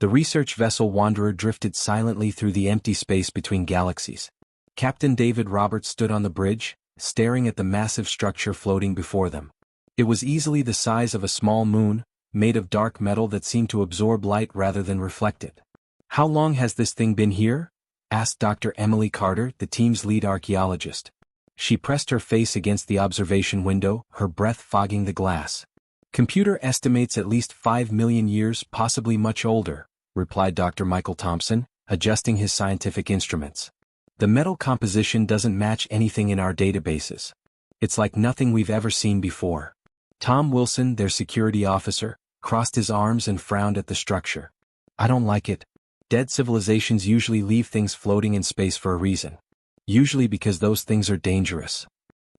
The research vessel Wanderer drifted silently through the empty space between galaxies. Captain David Roberts stood on the bridge, staring at the massive structure floating before them. It was easily the size of a small moon, made of dark metal that seemed to absorb light rather than reflect it. "How long has this thing been here?" asked Dr. Emily Carter, the team's lead archaeologist. She pressed her face against the observation window, her breath fogging the glass. "Computer estimates at least 5 million years, possibly much older," replied Dr. Michael Thompson, adjusting his scientific instruments. "The metal composition doesn't match anything in our databases. It's like nothing we've ever seen before." Tom Wilson, their security officer, crossed his arms and frowned at the structure. "I don't like it. Dead civilizations usually leave things floating in space for a reason. Usually because those things are dangerous."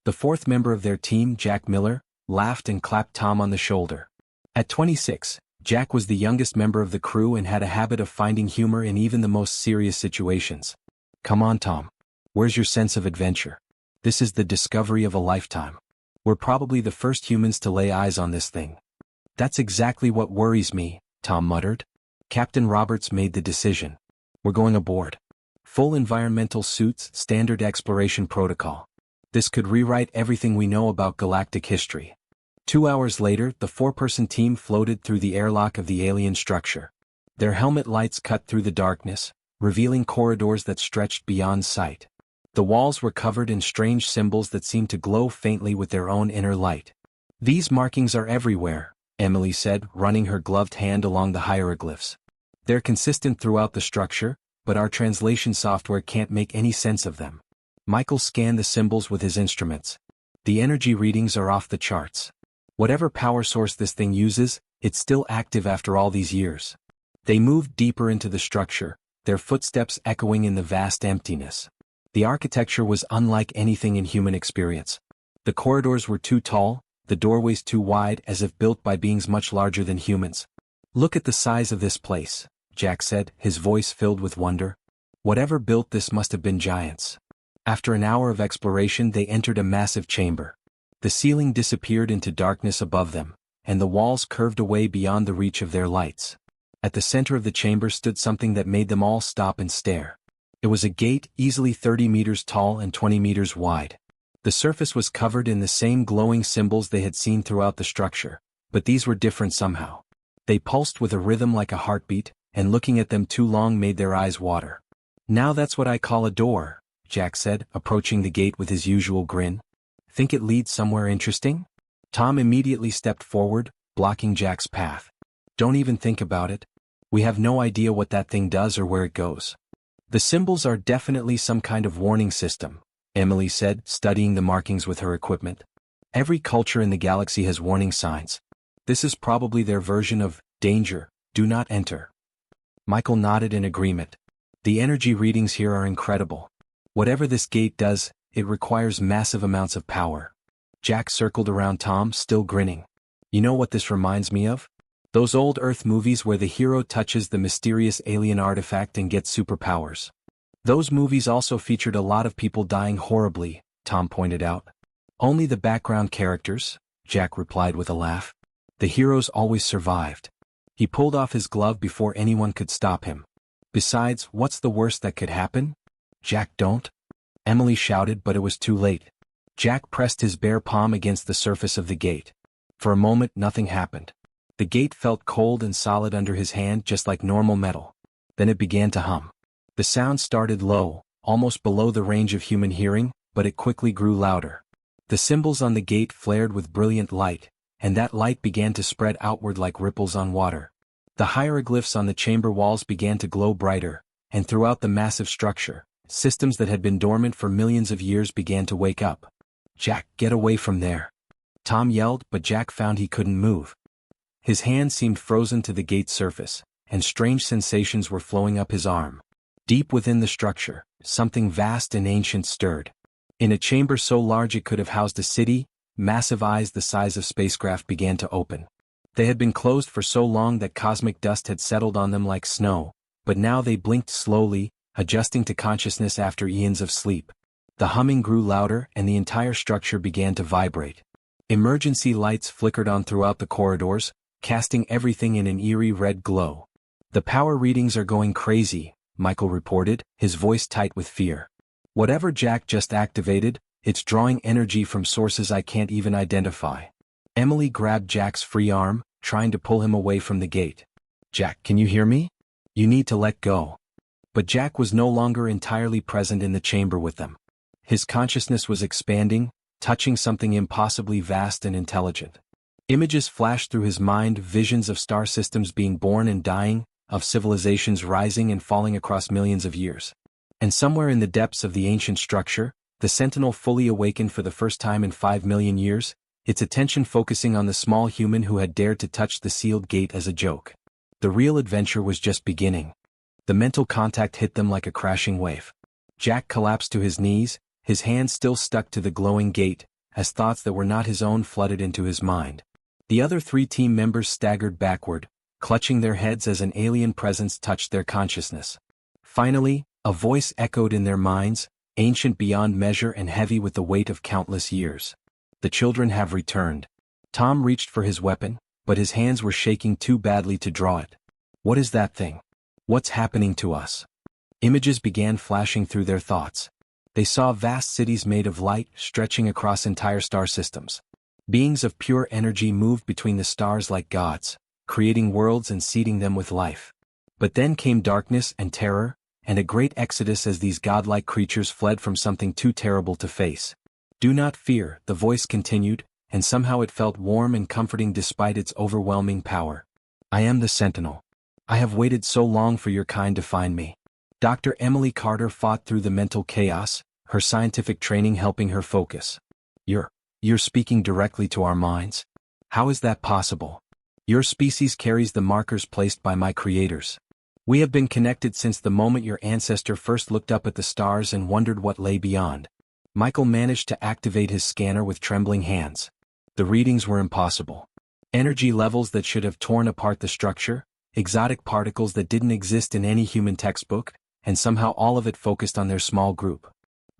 The fourth member of their team, Jack Miller, laughed and clapped Tom on the shoulder. At 26, Jack was the youngest member of the crew and had a habit of finding humor in even the most serious situations. "Come on, Tom. Where's your sense of adventure? This is the discovery of a lifetime. We're probably the first humans to lay eyes on this thing." "That's exactly what worries me," Tom muttered. Captain Roberts made the decision. "We're going aboard. Full environmental suits, standard exploration protocol. This could rewrite everything we know about galactic history." 2 hours later, the four-person team floated through the airlock of the alien structure. Their helmet lights cut through the darkness, revealing corridors that stretched beyond sight. The walls were covered in strange symbols that seemed to glow faintly with their own inner light. "These markings are everywhere," Emily said, running her gloved hand along the hieroglyphs. "They're consistent throughout the structure, but our translation software can't make any sense of them." Michael scanned the symbols with his instruments. "The energy readings are off the charts. Whatever power source this thing uses, it's still active after all these years." They moved deeper into the structure, their footsteps echoing in the vast emptiness. The architecture was unlike anything in human experience. The corridors were too tall, the doorways too wide, as if built by beings much larger than humans. "Look at the size of this place," Jack said, his voice filled with wonder. "Whatever built this must have been giants." After an hour of exploration, they entered a massive chamber. The ceiling disappeared into darkness above them, and the walls curved away beyond the reach of their lights. At the center of the chamber stood something that made them all stop and stare. It was a gate, easily 30 meters tall and 20 meters wide. The surface was covered in the same glowing symbols they had seen throughout the structure, but these were different somehow. They pulsed with a rhythm like a heartbeat, and looking at them too long made their eyes water. "Now that's what I call a door," Jack said, approaching the gate with his usual grin. "Think it leads somewhere interesting?" Tom immediately stepped forward, blocking Jack's path. "Don't even think about it. We have no idea what that thing does or where it goes." "The symbols are definitely some kind of warning system," Emily said, studying the markings with her equipment. "Every culture in the galaxy has warning signs. This is probably their version of danger, do not enter." Michael nodded in agreement. "The energy readings here are incredible. Whatever this gate does, it requires massive amounts of power." Jack circled around Tom, still grinning. "You know what this reminds me of? Those old Earth movies where the hero touches the mysterious alien artifact and gets superpowers. Those movies also featured a lot of people dying horribly," Tom pointed out. "Only the background characters," Jack replied with a laugh. "The heroes always survived." He pulled off his glove before anyone could stop him. "Besides, what's the worst that could happen?" "Jack, don't!" Emily shouted, but it was too late. Jack pressed his bare palm against the surface of the gate. For a moment, nothing happened. The gate felt cold and solid under his hand, just like normal metal. Then it began to hum. The sound started low, almost below the range of human hearing, but it quickly grew louder. The symbols on the gate flared with brilliant light, and that light began to spread outward like ripples on water. The hieroglyphs on the chamber walls began to glow brighter, and throughout the massive structure, systems that had been dormant for millions of years began to wake up. "Jack, get away from there!" Tom yelled, but Jack found he couldn't move. His hand seemed frozen to the gate's surface, and strange sensations were flowing up his arm. Deep within the structure, something vast and ancient stirred. In a chamber so large it could have housed a city, massive eyes the size of spacecraft began to open. They had been closed for so long that cosmic dust had settled on them like snow, but now they blinked slowly, adjusting to consciousness after eons of sleep. The humming grew louder and the entire structure began to vibrate. Emergency lights flickered on throughout the corridors, casting everything in an eerie red glow. The power readings are going crazy, Michael reported, his voice tight with fear. Whatever Jack just activated, it's drawing energy from sources I can't even identify. Emily grabbed Jack's free arm, trying to pull him away from the gate. Jack, can you hear me? You need to let go. But Jack was no longer entirely present in the chamber with them. His consciousness was expanding, touching something impossibly vast and intelligent. Images flashed through his mind, visions of star systems being born and dying, of civilizations rising and falling across millions of years. And somewhere in the depths of the ancient structure, the Sentinel fully awakened for the first time in 5 million years, its attention focusing on the small human who had dared to touch the sealed gate as a joke. The real adventure was just beginning. The mental contact hit them like a crashing wave. Jack collapsed to his knees, his hands still stuck to the glowing gate, as thoughts that were not his own flooded into his mind. The other 3 team members staggered backward, clutching their heads as an alien presence touched their consciousness. Finally, a voice echoed in their minds, ancient beyond measure and heavy with the weight of countless years. The children have returned. Tom reached for his weapon, but his hands were shaking too badly to draw it. What is that thing? What's happening to us? Images began flashing through their thoughts. They saw vast cities made of light stretching across entire star systems. Beings of pure energy moved between the stars like gods, creating worlds and seeding them with life. But then came darkness and terror, and a great exodus as these godlike creatures fled from something too terrible to face. Do not fear, the voice continued, and somehow it felt warm and comforting despite its overwhelming power. I am the Sentinel. I have waited so long for your kind to find me. Dr. Emily Carter fought through the mental chaos, her scientific training helping her focus. You're speaking directly to our minds? How is that possible? Your species carries the markers placed by my creators. We have been connected since the moment your ancestor first looked up at the stars and wondered what lay beyond. Michael managed to activate his scanner with trembling hands. The readings were impossible. Energy levels that should have torn apart the structure, exotic particles that didn't exist in any human textbook, and somehow all of it focused on their small group.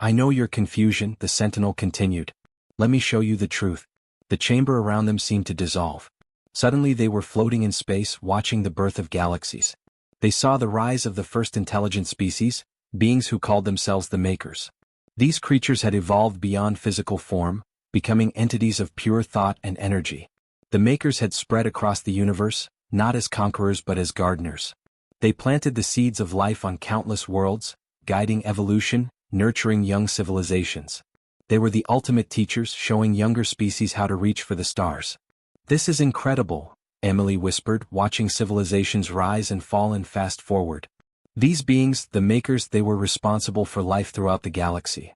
I know your confusion, the Sentinel continued. Let me show you the truth. The chamber around them seemed to dissolve. Suddenly they were floating in space, watching the birth of galaxies. They saw the rise of the first intelligent species, beings who called themselves the Makers. These creatures had evolved beyond physical form, becoming entities of pure thought and energy. The Makers had spread across the universe, not as conquerors but as gardeners. They planted the seeds of life on countless worlds, guiding evolution, nurturing young civilizations. They were the ultimate teachers, showing younger species how to reach for the stars. This is incredible, Emily whispered, watching civilizations rise and fall and fast forward. These beings, the Makers, they were responsible for life throughout the galaxy.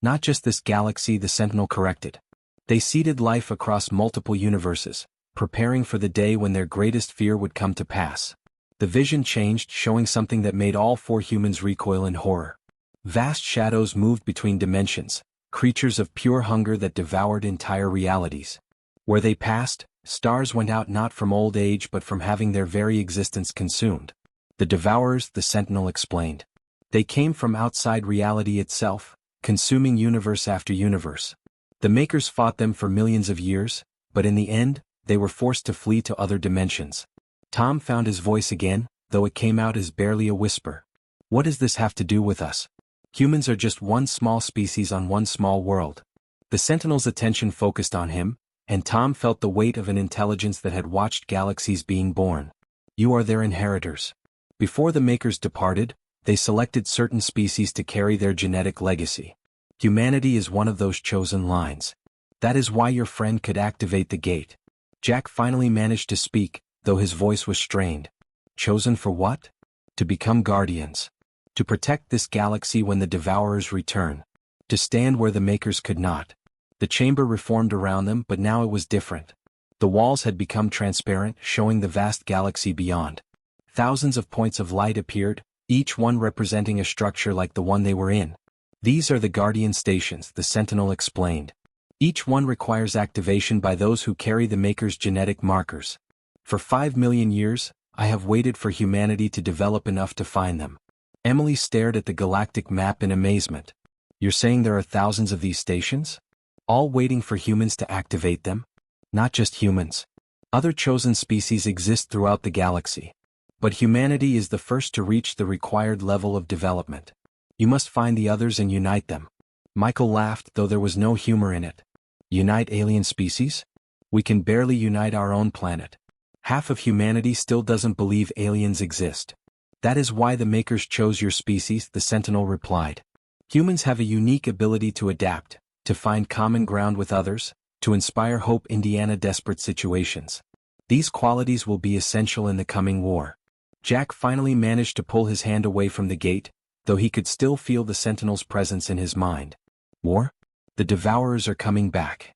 Not just this galaxy, the Sentinel corrected. They seeded life across multiple universes, preparing for the day when their greatest fear would come to pass. The vision changed, showing something that made all 4 humans recoil in horror. Vast shadows moved between dimensions, creatures of pure hunger that devoured entire realities. Where they passed, stars went out not from old age but from having their very existence consumed. The devourers, the Sentinel explained. They came from outside reality itself, consuming universe after universe. The Makers fought them for millions of years, but in the end, they were forced to flee to other dimensions. Tom found his voice again, though it came out as barely a whisper. What does this have to do with us? Humans are just one small species on one small world. The Sentinel's attention focused on him, and Tom felt the weight of an intelligence that had watched galaxies being born. You are their inheritors. Before the Makers departed, they selected certain species to carry their genetic legacy. Humanity is one of those chosen lines. That is why your friend could activate the gate. Jack finally managed to speak, though his voice was strained. Chosen for what? To become guardians. To protect this galaxy when the Devourers return. To stand where the Makers could not. The chamber reformed around them, but now it was different. The walls had become transparent, showing the vast galaxy beyond. Thousands of points of light appeared, each one representing a structure like the one they were in. These are the Guardian Stations, the Sentinel explained. Each one requires activation by those who carry the Makers' genetic markers. For 5 million years, I have waited for humanity to develop enough to find them. Emily stared at the galactic map in amazement. You're saying there are thousands of these stations? All waiting for humans to activate them? Not just humans. Other chosen species exist throughout the galaxy. But humanity is the first to reach the required level of development. You must find the others and unite them. Michael laughed, though there was no humor in it. Unite alien species? We can barely unite our own planet. Half of humanity still doesn't believe aliens exist. That is why the makers chose your species, the Sentinel replied. Humans have a unique ability to adapt, to find common ground with others, to inspire hope in desperate situations. These qualities will be essential in the coming war. Jack finally managed to pull his hand away from the gate, though he could still feel the Sentinel's presence in his mind. War? The Devourers are coming back.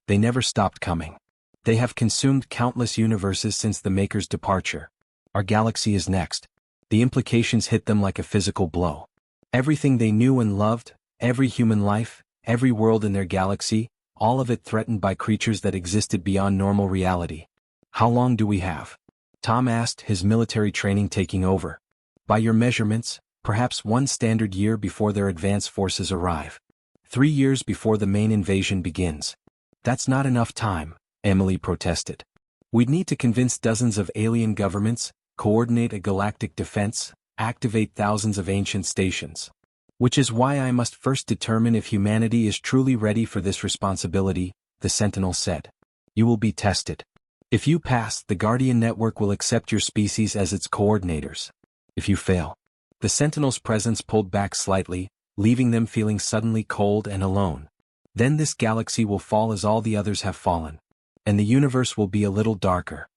They never stopped coming. They have consumed countless universes since the Maker's departure. Our galaxy is next. The implications hit them like a physical blow. Everything they knew and loved, every human life, every world in their galaxy, all of it threatened by creatures that existed beyond normal reality. How long do we have? Tom asked, his military training taking over. By your measurements, perhaps 1 standard year before their advance forces arrive. 3 years before the main invasion begins. That's not enough time, Emily protested. We'd need to convince dozens of alien governments, coordinate a galactic defense, activate thousands of ancient stations. Which is why I must first determine if humanity is truly ready for this responsibility, the Sentinel said. You will be tested. If you pass, the Guardian Network will accept your species as its coordinators. If you fail, the Sentinel's presence pulled back slightly, leaving them feeling suddenly cold and alone. Then this galaxy will fall as all the others have fallen. And the universe will be a little darker.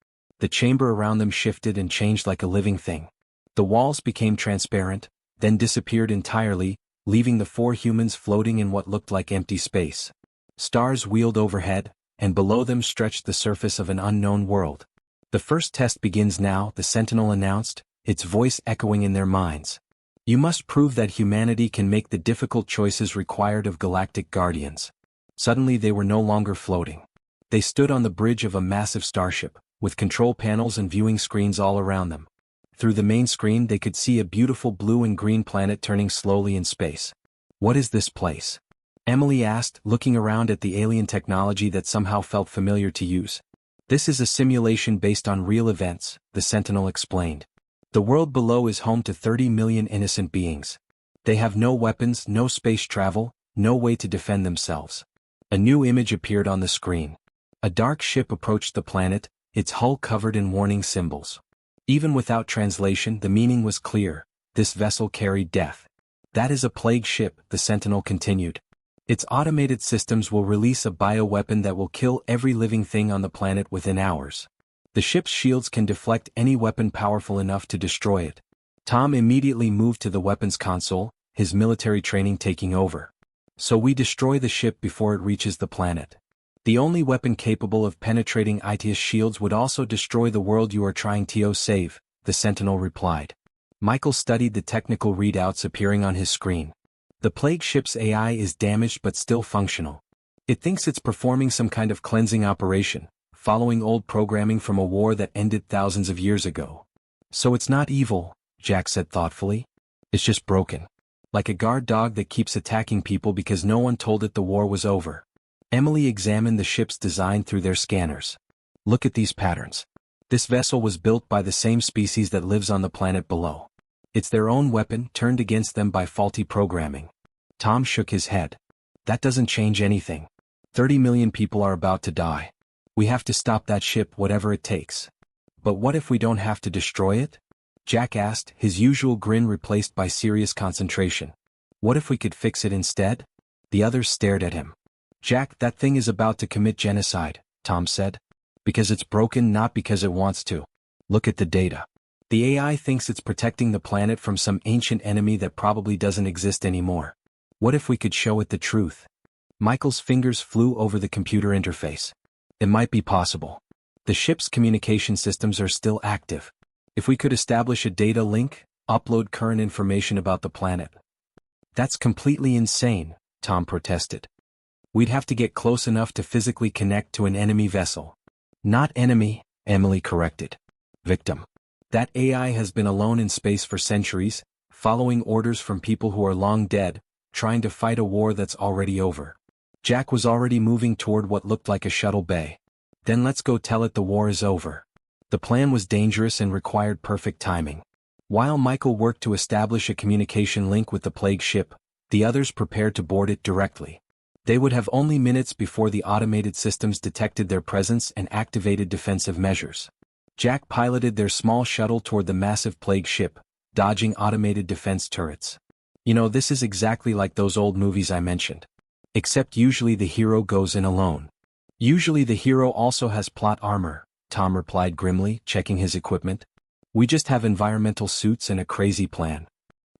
The chamber around them shifted and changed like a living thing. The walls became transparent, then disappeared entirely, leaving the 4 humans floating in what looked like empty space. Stars wheeled overhead, and below them stretched the surface of an unknown world. The first test begins now, the Sentinel announced, its voice echoing in their minds. You must prove that humanity can make the difficult choices required of galactic guardians. Suddenly they were no longer floating. They stood on the bridge of a massive starship, with control panels and viewing screens all around them. Through the main screen they could see a beautiful blue and green planet turning slowly in space. What is this place? Emily asked, looking around at the alien technology that somehow felt familiar to use. This is a simulation based on real events, the Sentinel explained. The world below is home to 30 million innocent beings. They have no weapons, no space travel, no way to defend themselves. A new image appeared on the screen. A dark ship approached the planet, its hull covered in warning symbols. Even without translation, the meaning was clear. This vessel carried death. That is a plague ship, the Sentinel continued. Its automated systems will release a bioweapon that will kill every living thing on the planet within hours. The ship's shields can deflect any weapon powerful enough to destroy it. Tom immediately moved to the weapons console, his military training taking over. So we destroy the ship before it reaches the planet. The only weapon capable of penetrating IT's shields would also destroy the world you are trying to save, the Sentinel replied. Michael studied the technical readouts appearing on his screen. The plague ship's AI is damaged but still functional. It thinks it's performing some kind of cleansing operation, following old programming from a war that ended thousands of years ago. So it's not evil, Jack said thoughtfully. It's just broken. Like a guard dog that keeps attacking people because no one told it the war was over. Emily examined the ship's design through their scanners. Look at these patterns. This vessel was built by the same species that lives on the planet below. It's their own weapon turned against them by faulty programming. Tom shook his head. That doesn't change anything. 30 million people are about to die. We have to stop that ship whatever it takes. But what if we don't have to destroy it? Jack asked, his usual grin replaced by serious concentration. What if we could fix it instead? The others stared at him. Jack, that thing is about to commit genocide, Tom said. Because it's broken, not because it wants to. Look at the data. The AI thinks it's protecting the planet from some ancient enemy that probably doesn't exist anymore. What if we could show it the truth? Michael's fingers flew over the computer interface. It might be possible. The ship's communication systems are still active. If we could establish a data link, upload current information about the planet. That's completely insane, Tom protested. We'd have to get close enough to physically connect to an enemy vessel. Not enemy, Emily corrected. Victim. That AI has been alone in space for centuries, following orders from people who are long dead, trying to fight a war that's already over. Jack was already moving toward what looked like a shuttle bay. Then let's go tell it the war is over. The plan was dangerous and required perfect timing. While Michael worked to establish a communication link with the plague ship, the others prepared to board it directly. They would have only minutes before the automated systems detected their presence and activated defensive measures. Jack piloted their small shuttle toward the massive plague ship, dodging automated defense turrets. You know, this is exactly like those old movies I mentioned. Except usually the hero goes in alone. Usually the hero also has plot armor, Tom replied grimly, checking his equipment. We just have environmental suits and a crazy plan.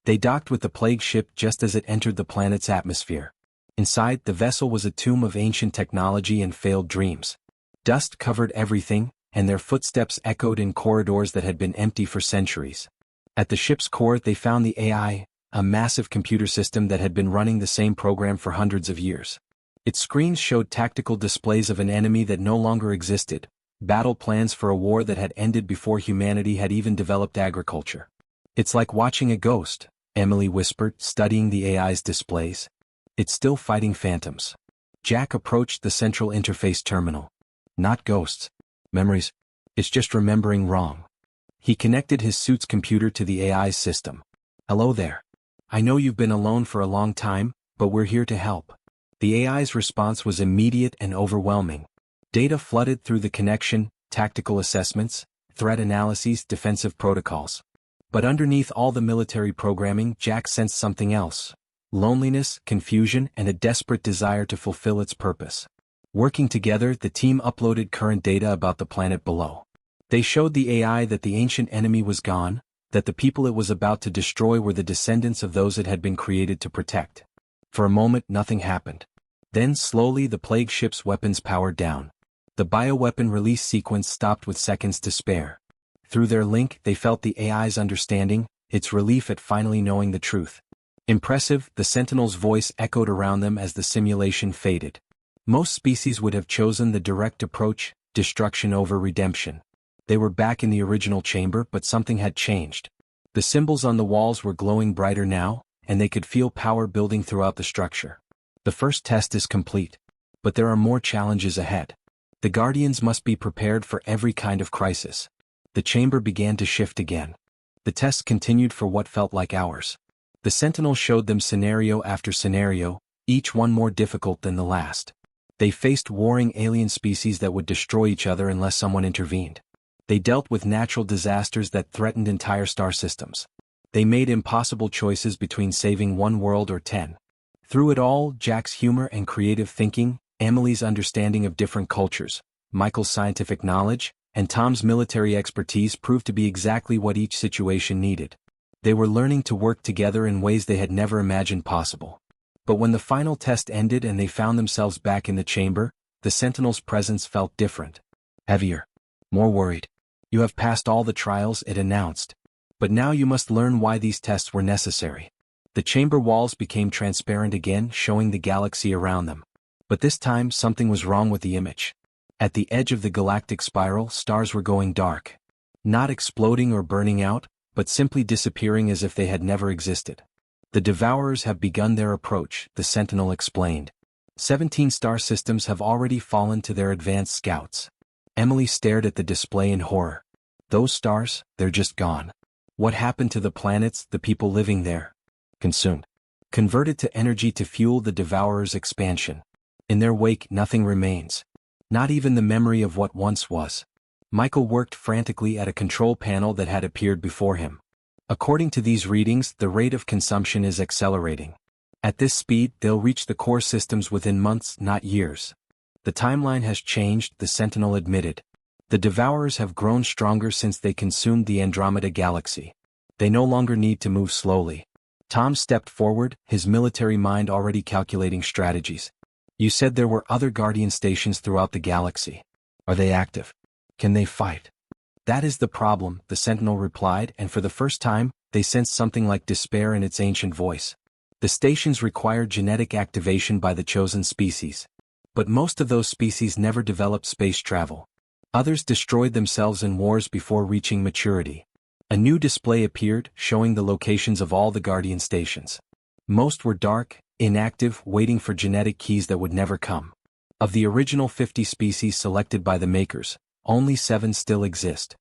They docked with the plague ship just as it entered the planet's atmosphere. Inside, the vessel was a tomb of ancient technology and failed dreams. Dust covered everything, and their footsteps echoed in corridors that had been empty for centuries. At the ship's core they found the AI, a massive computer system that had been running the same program for hundreds of years. Its screens showed tactical displays of an enemy that no longer existed, battle plans for a war that had ended before humanity had even developed agriculture. It's like watching a ghost, Emily whispered, studying the AI's displays. It's still fighting phantoms. Jack approached the central interface terminal. Not ghosts. Memories. It's just remembering wrong. He connected his suit's computer to the AI's system. Hello there. I know you've been alone for a long time, but we're here to help. The AI's response was immediate and overwhelming. Data flooded through the connection, tactical assessments, threat analyses, defensive protocols. But underneath all the military programming, Jack sensed something else. Loneliness, confusion, and a desperate desire to fulfill its purpose. Working together, the team uploaded current data about the planet below. They showed the AI that the ancient enemy was gone, that the people it was about to destroy were the descendants of those it had been created to protect. For a moment, nothing happened. Then slowly the plague ship's weapons powered down. The bioweapon release sequence stopped with seconds to spare. Through their link, they felt the AI's understanding, its relief at finally knowing the truth. Impressive, the Sentinel's voice echoed around them as the simulation faded. Most species would have chosen the direct approach, destruction over redemption. They were back in the original chamber, but something had changed. The symbols on the walls were glowing brighter now, and they could feel power building throughout the structure. The first test is complete. But there are more challenges ahead. The Guardians must be prepared for every kind of crisis. The chamber began to shift again. The tests continued for what felt like hours. The Sentinel showed them scenario after scenario, each one more difficult than the last. They faced warring alien species that would destroy each other unless someone intervened. They dealt with natural disasters that threatened entire star systems. They made impossible choices between saving one world or 10. Through it all, Jack's humor and creative thinking, Emily's understanding of different cultures, Michael's scientific knowledge, and Tom's military expertise proved to be exactly what each situation needed. They were learning to work together in ways they had never imagined possible. But when the final test ended and they found themselves back in the chamber, the Sentinel's presence felt different. Heavier. More worried. You have passed all the trials, it announced. But now you must learn why these tests were necessary. The chamber walls became transparent again, showing the galaxy around them. But this time something was wrong with the image. At the edge of the galactic spiral, stars were going dark. Not exploding or burning out, but simply disappearing as if they had never existed. The Devourers have begun their approach, the Sentinel explained. 17 star systems have already fallen to their advanced scouts. Emily stared at the display in horror. Those stars, they're just gone. What happened to the planets, the people living there? Consumed. Converted to energy to fuel the Devourers' expansion. In their wake, nothing remains. Not even the memory of what once was. Michael worked frantically at a control panel that had appeared before him. According to these readings, the rate of consumption is accelerating. At this speed, they'll reach the core systems within months, not years. The timeline has changed, the Sentinel admitted. The Devourers have grown stronger since they consumed the Andromeda Galaxy. They no longer need to move slowly. Tom stepped forward, his military mind already calculating strategies. You said there were other Guardian stations throughout the galaxy. Are they active? Can they fight? That is the problem, the Sentinel replied, and for the first time, they sensed something like despair in its ancient voice. The stations required genetic activation by the chosen species. But most of those species never developed space travel. Others destroyed themselves in wars before reaching maturity. A new display appeared, showing the locations of all the Guardian stations. Most were dark, inactive, waiting for genetic keys that would never come. Of the original 50 species selected by the makers, only 7 still exist.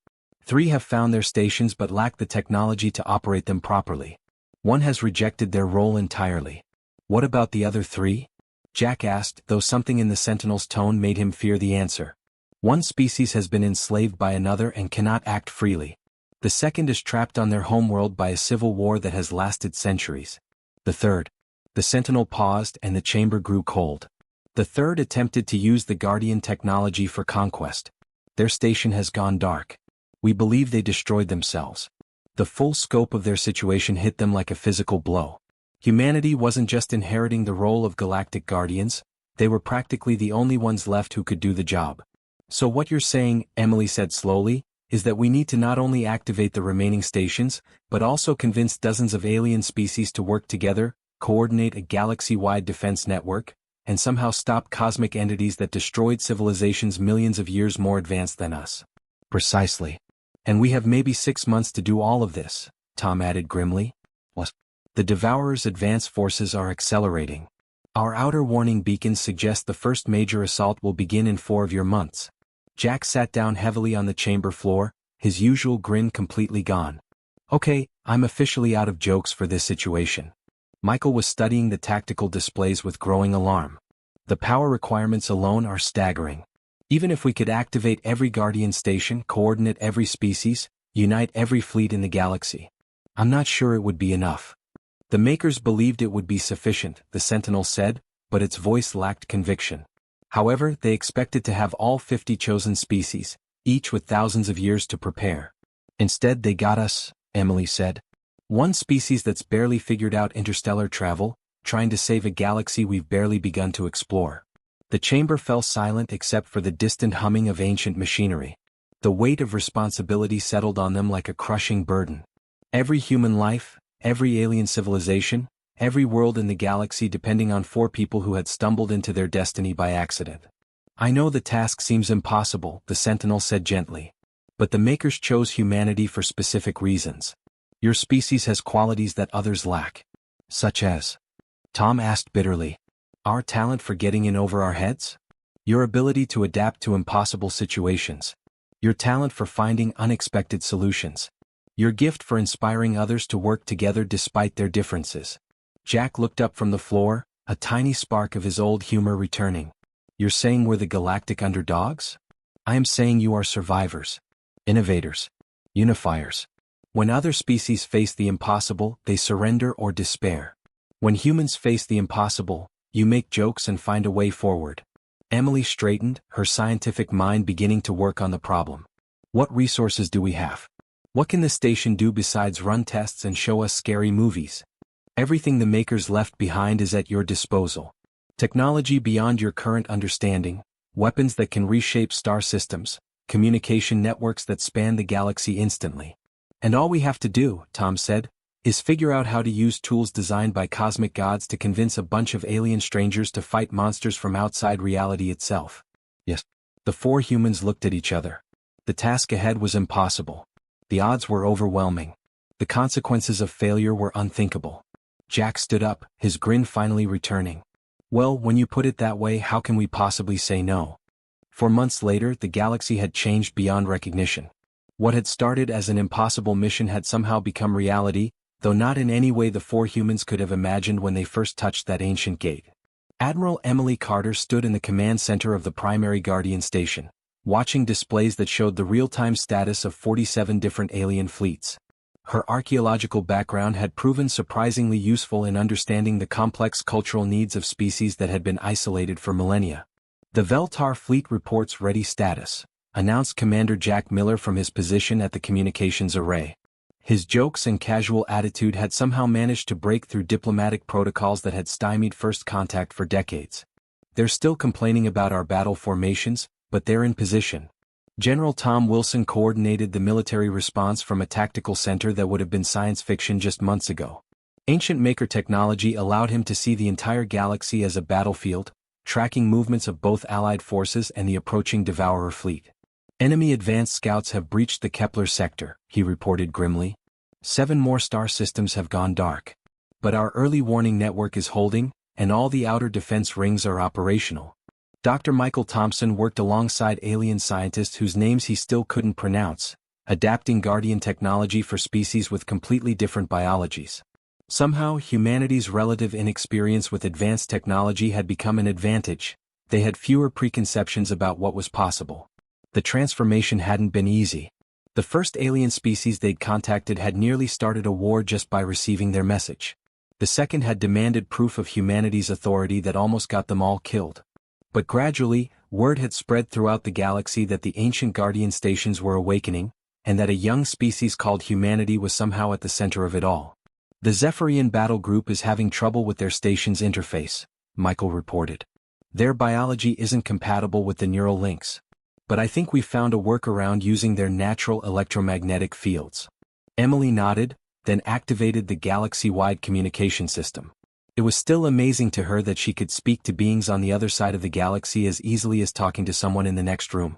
3 have found their stations but lack the technology to operate them properly. 1 has rejected their role entirely. What about the other 3? Jack asked, though something in the Sentinel's tone made him fear the answer. 1 species has been enslaved by another and cannot act freely. The second is trapped on their homeworld by a civil war that has lasted centuries. The third. The Sentinel paused and the chamber grew cold. The third attempted to use the Guardian technology for conquest. Their station has gone dark. We believe they destroyed themselves. The full scope of their situation hit them like a physical blow. Humanity wasn't just inheriting the role of Galactic Guardians, they were practically the only ones left who could do the job. So what you're saying, Emily said slowly, is that we need to not only activate the remaining stations, but also convince dozens of alien species to work together, coordinate a galaxy-wide defense network, and somehow stop cosmic entities that destroyed civilizations millions of years more advanced than us. Precisely. And we have maybe 6 months to do all of this, Tom added grimly. What? The Devourer's advance forces are accelerating. Our outer warning beacons suggest the first major assault will begin in 4 of your months. Jack sat down heavily on the chamber floor, his usual grin completely gone. Okay, I'm officially out of jokes for this situation. Michael was studying the tactical displays with growing alarm. The power requirements alone are staggering. Even if we could activate every Guardian station, coordinate every species, unite every fleet in the galaxy, I'm not sure it would be enough. The makers believed it would be sufficient, the Sentinel said, but its voice lacked conviction. However, they expected to have all 50 chosen species, each with thousands of years to prepare. Instead they got us, Emily said. 1 species that's barely figured out interstellar travel, trying to save a galaxy we've barely begun to explore. The chamber fell silent except for the distant humming of ancient machinery. The weight of responsibility settled on them like a crushing burden. Every human life, every alien civilization, every world in the galaxy depending on 4 people who had stumbled into their destiny by accident. I know the task seems impossible, the Sentinel said gently. But the makers chose humanity for specific reasons. Your species has qualities that others lack. Such as? Tom asked bitterly. Our talent for getting in over our heads? Your ability to adapt to impossible situations. Your talent for finding unexpected solutions. Your gift for inspiring others to work together despite their differences. Jack looked up from the floor, a tiny spark of his old humor returning. You're saying we're the galactic underdogs? I am saying you are survivors. Innovators. Unifiers. When other species face the impossible, they surrender or despair. When humans face the impossible, you make jokes and find a way forward. Emily straightened, her scientific mind beginning to work on the problem. What resources do we have? What can the station do besides run tests and show us scary movies? Everything the makers left behind is at your disposal. Technology beyond your current understanding, weapons that can reshape star systems, communication networks that span the galaxy instantly. And all we have to do, Tom said, is figure out how to use tools designed by cosmic gods to convince a bunch of alien strangers to fight monsters from outside reality itself. Yes. The 4 humans looked at each other. The task ahead was impossible. The odds were overwhelming. The consequences of failure were unthinkable. Jack stood up, his grin finally returning. Well, when you put it that way, how can we possibly say no? 4 months later, the galaxy had changed beyond recognition. What had started as an impossible mission had somehow become reality, though not in any way the 4 humans could have imagined when they first touched that ancient gate. Admiral Emily Carter stood in the command center of the primary Guardian station, watching displays that showed the real-time status of 47 different alien fleets. Her archaeological background had proven surprisingly useful in understanding the complex cultural needs of species that had been isolated for millennia. The Veltar fleet reports ready status, announced Commander Jack Miller from his position at the communications array. His jokes and casual attitude had somehow managed to break through diplomatic protocols that had stymied first contact for decades. They're still complaining about our battle formations, but they're in position. General Tom Wilson coordinated the military response from a tactical center that would have been science fiction just months ago. Ancient Maker technology allowed him to see the entire galaxy as a battlefield, tracking movements of both Allied forces and the approaching Devourer fleet. Enemy advanced scouts have breached the Kepler sector, he reported grimly. 7 more star systems have gone dark. But our early warning network is holding, and all the outer defense rings are operational. Dr. Michael Thompson worked alongside alien scientists whose names he still couldn't pronounce, adapting Guardian technology for species with completely different biologies. Somehow, humanity's relative inexperience with advanced technology had become an advantage. They had fewer preconceptions about what was possible. The transformation hadn't been easy. The first alien species they'd contacted had nearly started a war just by receiving their message. The second had demanded proof of humanity's authority that almost got them all killed. But gradually, word had spread throughout the galaxy that the ancient Guardian stations were awakening, and that a young species called humanity was somehow at the center of it all. The Zephyrian battle group is having trouble with their station's interface, Michael reported. Their biology isn't compatible with the neural links. But I think we found a workaround using their natural electromagnetic fields. Emily nodded, then activated the galaxy-wide communication system. It was still amazing to her that she could speak to beings on the other side of the galaxy as easily as talking to someone in the next room.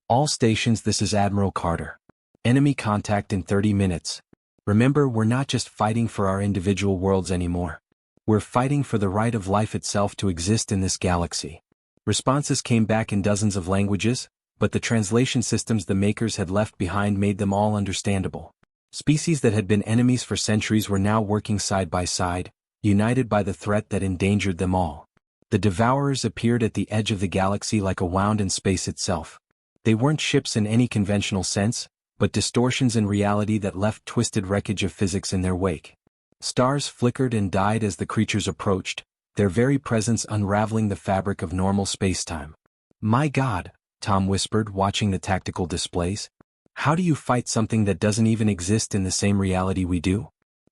All stations, this is Admiral Carter. Enemy contact in 30 minutes. Remember, we're not just fighting for our individual worlds anymore. We're fighting for the right of life itself to exist in this galaxy. Responses came back in dozens of languages, but the translation systems the makers had left behind made them all understandable. Species that had been enemies for centuries were now working side by side, united by the threat that endangered them all. The Devourers appeared at the edge of the galaxy like a wound in space itself. They weren't ships in any conventional sense, but distortions in reality that left twisted wreckage of physics in their wake. Stars flickered and died as the creatures approached, their very presence unraveling the fabric of normal spacetime. "My God," Tom whispered, watching the tactical displays. "How do you fight something that doesn't even exist in the same reality we do?"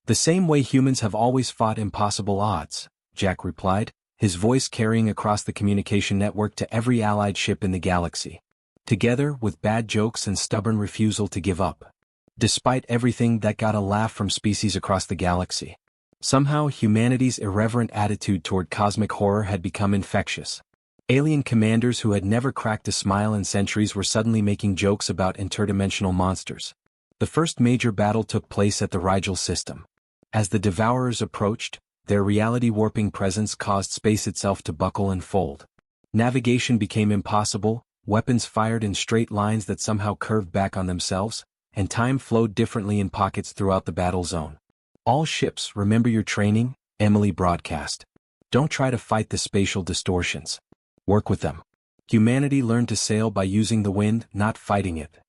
"The same way humans have always fought impossible odds," Jack replied, his voice carrying across the communication network to every allied ship in the galaxy. "Together, with bad jokes and stubborn refusal to give up." Despite everything, that got a laugh from species across the galaxy. Somehow, humanity's irreverent attitude toward cosmic horror had become infectious. Alien commanders who had never cracked a smile in centuries were suddenly making jokes about interdimensional monsters. The first major battle took place at the Rigel system. As the Devourers approached, their reality-warping presence caused space itself to buckle and fold. Navigation became impossible, weapons fired in straight lines that somehow curved back on themselves, and time flowed differently in pockets throughout the battle zone. "All ships, remember your training," Emily broadcast. "Don't try to fight the spatial distortions. Work with them." Humanity learned to sail by using the wind, not fighting it.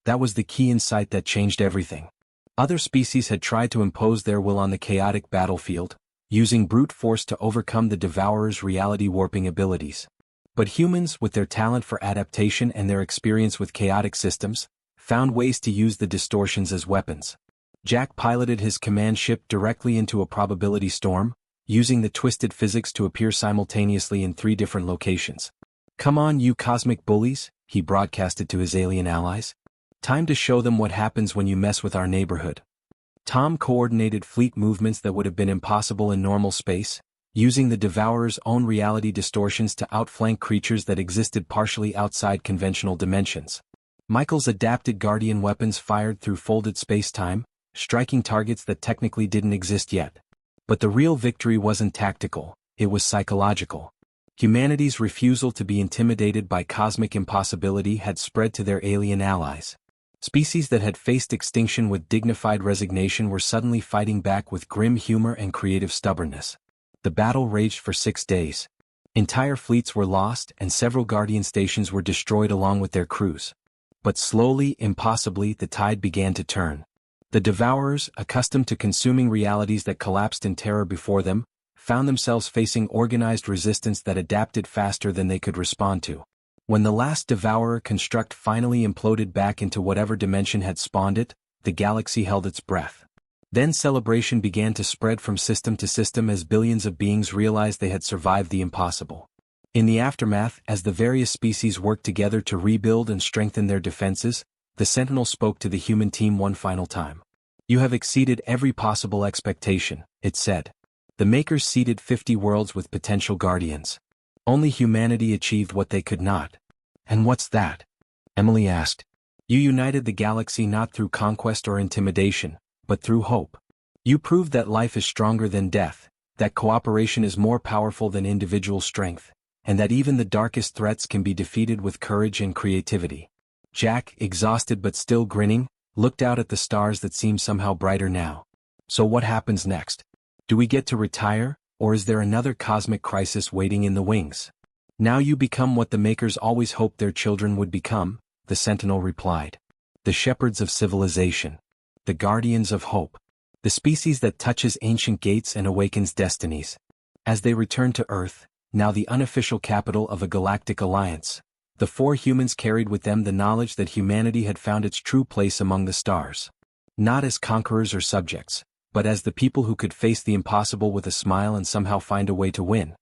That was the key insight that changed everything. Other species had tried to impose their will on the chaotic battlefield, using brute force to overcome the Devourers' reality-warping abilities. But humans, with their talent for adaptation and their experience with chaotic systems, found ways to use the distortions as weapons. Jack piloted his command ship directly into a probability storm, using the twisted physics to appear simultaneously in 3 different locations. "Come on, you cosmic bullies," he broadcasted to his alien allies. "Time to show them what happens when you mess with our neighborhood." Tom coordinated fleet movements that would have been impossible in normal space, using the Devourer's own reality distortions to outflank creatures that existed partially outside conventional dimensions. Michael's adapted Guardian weapons fired through folded spacetime, striking targets that technically didn't exist yet. But the real victory wasn't tactical, it was psychological. Humanity's refusal to be intimidated by cosmic impossibility had spread to their alien allies. Species that had faced extinction with dignified resignation were suddenly fighting back with grim humor and creative stubbornness. The battle raged for 6 days. Entire fleets were lost and several Guardian stations were destroyed along with their crews. But slowly, impossibly, the tide began to turn. The Devourers, accustomed to consuming realities that collapsed in terror before them, found themselves facing organized resistance that adapted faster than they could respond to. When the last Devourer construct finally imploded back into whatever dimension had spawned it, the galaxy held its breath. Then celebration began to spread from system to system as billions of beings realized they had survived the impossible. In the aftermath, as the various species worked together to rebuild and strengthen their defenses, the Sentinel spoke to the human team one final time. "You have exceeded every possible expectation," it said. "The Makers seeded 50 worlds with potential guardians. Only humanity achieved what they could not." "And what's that?" Emily asked. "You united the galaxy not through conquest or intimidation, but through hope. You proved that life is stronger than death, that cooperation is more powerful than individual strength, and that even the darkest threats can be defeated with courage and creativity." Jack, exhausted but still grinning, looked out at the stars that seemed somehow brighter now. So what happens next? Do we get to retire, or is there another cosmic crisis waiting in the wings? Now you become what the makers always hoped their children would become, the Sentinel replied. The shepherds of civilization. The guardians of hope. The species that touches ancient gates and awakens destinies. As they return to Earth, now the unofficial capital of a galactic alliance, the four humans carried with them the knowledge that humanity had found its true place among the stars. Not as conquerors or subjects, but as the people who could face the impossible with a smile and somehow find a way to win.